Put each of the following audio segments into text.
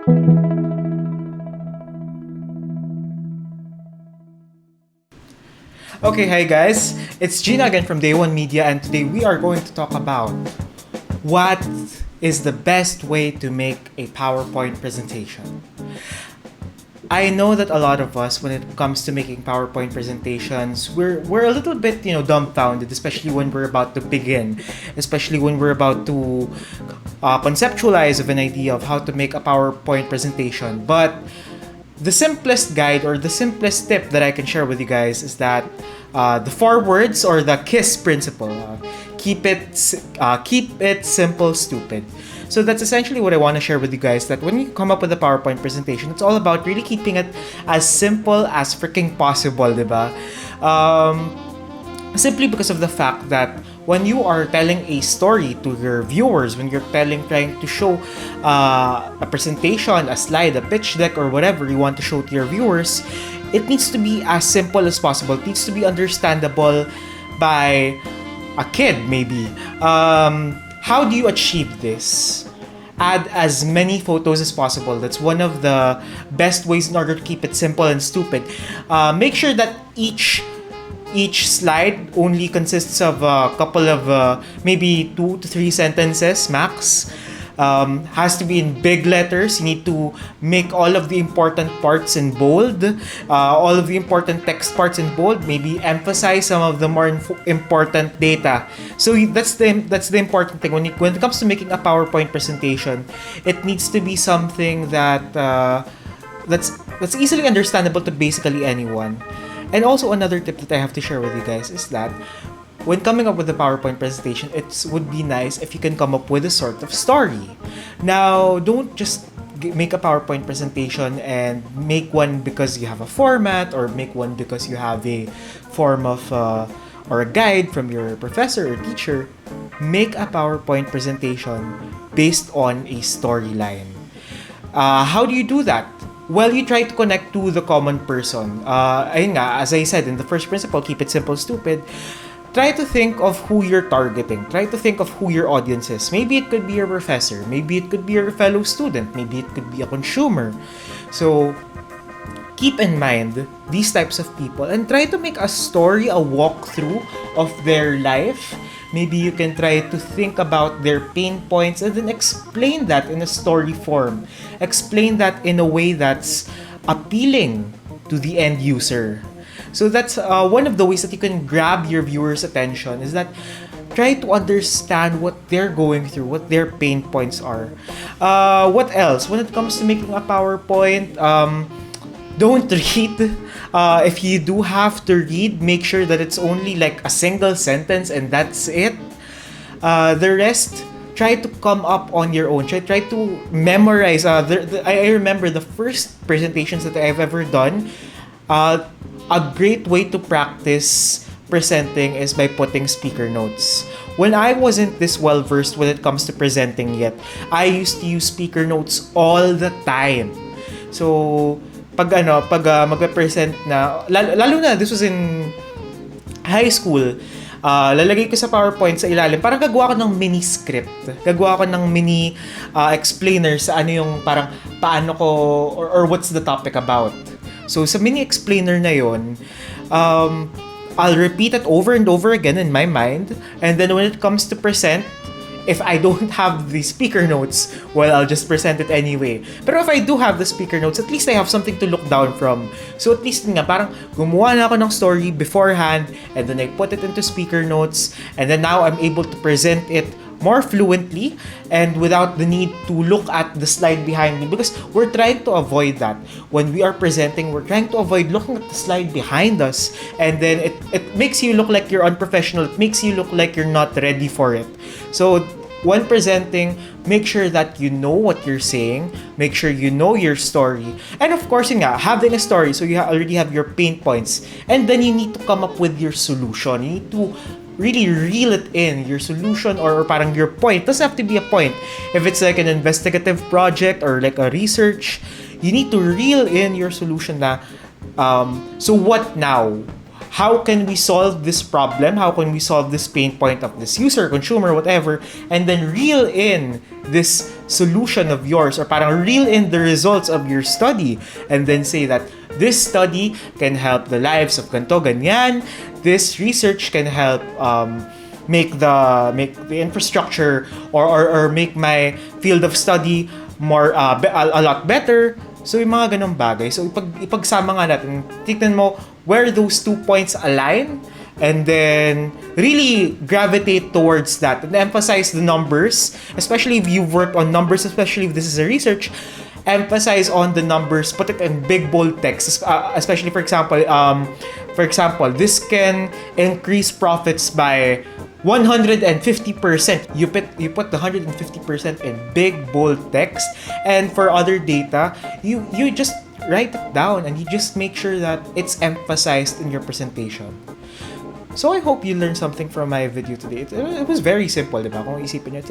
Okay, hi guys. It's Gina again from Day One Media, and today we are going to talk about what is the best way to make a PowerPoint presentation. I know that a lot of us, when it comes to making PowerPoint presentations, we're a little bit dumbfounded, especially when we're about to begin, especially when we're about to conceptualize of an idea of how to make a PowerPoint presentation. But the simplest guide or the simplest tip that I can share with you guys is that the four words or the KISS principle. Keep it simple, stupid. So that's essentially what I want to share with you guys. That when you come up with a PowerPoint presentation, it's all about really keeping it as simple as freaking possible, diba? Simply because of the fact that when you are telling a story to your viewers, when you're trying to show a presentation, a slide, a pitch deck, or whatever you want to show to your viewers, it needs to be as simple as possible. It needs to be understandable by a kid, maybe. How do you achieve this? Add as many photos as possible. That's one of the best ways in order to keep it simple and stupid. Make sure that each slide only consists of a couple of maybe 2 to 3 sentences max. Has to be in big letters. You need to make all of the important parts in bold, all of the important text parts in bold. Maybe emphasize some of the more important data. So that's the important thing when it comes to making a PowerPoint presentation. It needs to be something that's easily understandable to basically anyone. And also another tip that I have to share with you guys is that when coming up with a PowerPoint presentation, it would be nice if you can come up with a sort of story. Now, don't just make a PowerPoint presentation and make one because you have a format or make one because you have a form of or a guide from your professor or teacher. Make a PowerPoint presentation based on a storyline. How do you do that? Well, you try to connect to the common person. Ayun nga, as I said in the first principle, keep it simple, stupid. Try to think of who you're targeting. Try to think of who your audience is. Maybe it could be your professor. Maybe it could be your fellow student. Maybe it could be a consumer. So, keep in mind these types of people and try to make a story, a walkthrough of their life. Maybe you can try to think about their pain points and then explain that in a story form. Explain that in a way that's appealing to the end user. So that's one of the ways that you can grab your viewers' attention is that try to understand what they're going through, what their pain points are. What else? When it comes to making a PowerPoint, don't read. If you do have to read, make sure that it's only like a single sentence and that's it. The rest, try to come up on your own. Try to memorize. I remember the first presentations that I've ever done. A great way to practice presenting is by putting speaker notes. When I wasn't this well versed when it comes to presenting yet, I used to use speaker notes all the time. So, pag magpe-present na, lalo na this was in high school, lalagay ko sa PowerPoint sa ilalim, parang gagawa ko ng mini script. Gagawa ko ng mini explainer sa ano yung parang paano ko or what's the topic about. So, sa mini explainer na yon, I'll repeat it over and over again in my mind. And then when it comes to present, if I don't have the speaker notes, well, I'll just present it anyway. Pero if I do have the speaker notes, at least I have something to look down from. So at least nga, parang gumawa na ako ng story beforehand, and then I put it into speaker notes, and then now I'm able to present it more fluently and without the need to look at the slide behind me, because we're trying to avoid that. When we are presenting, we're trying to avoid looking at the slide behind us, and then it makes you look like you're unprofessional. It makes you look like you're not ready for it. So when presenting, make sure that you know what you're saying, make sure you know your story, and of course yun nga, having a story, so you already have your pain points, and then you need to come up with your solution. You need to really reel it in, your solution or parang your point. It doesn't have to be a point. If it's like an investigative project or like a research, you need to reel in your solution na, so what now? how can we solve this problem? How can we solve this pain point of this user, consumer, whatever, and then reel in this solution of yours, or parang reel in the results of your study, and then say that this study can help the lives of ganto ganyan. This research can help make the infrastructure, or make my field of study more a lot better. So yung mga ganong bagay. So ipagsama nga natin, tignan mo where those 2 points align, and then really gravitate towards that and emphasize the numbers, especially if you've worked on numbers, especially if this is a research. Emphasize on the numbers, put it in big bold text, especially for example, this can increase profits by 150%. You put the 150% in big bold text, and for other data, you just write it down, and you just make sure that it's emphasized in your presentation. So I hope you learned something from my video today. It was very simple, diba? Kung isipin nyo,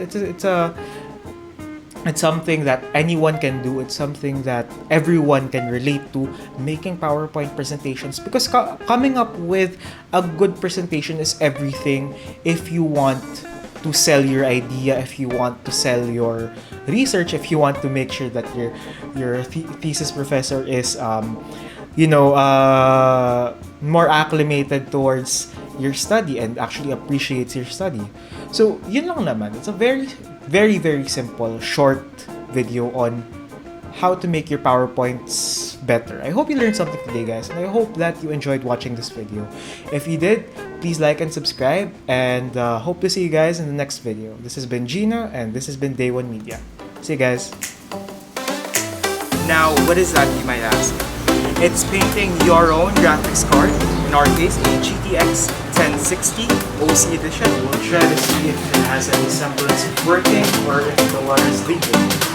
it's something that anyone can do. It's something that everyone can relate to, making PowerPoint presentations. Because coming up with a good presentation is everything if you want to sell your idea, if you want to sell your research, if you want to make sure that your thesis professor is more acclimated towards your study and actually appreciates your study. So yun lang naman. It's a very, very, very simple, short video on how to make your PowerPoints better. I hope you learned something today, guys, and I hope that you enjoyed watching this video. If you did, please like and subscribe, and hope to see you guys in the next video. This has been Gina, and this has been Day One Media. See you guys. Now, what is that, you might ask? It's painting your own graphics card, in our case, a GTX 1060 OC edition. We'll try to see if it has any semblance of working or if the water is leaking.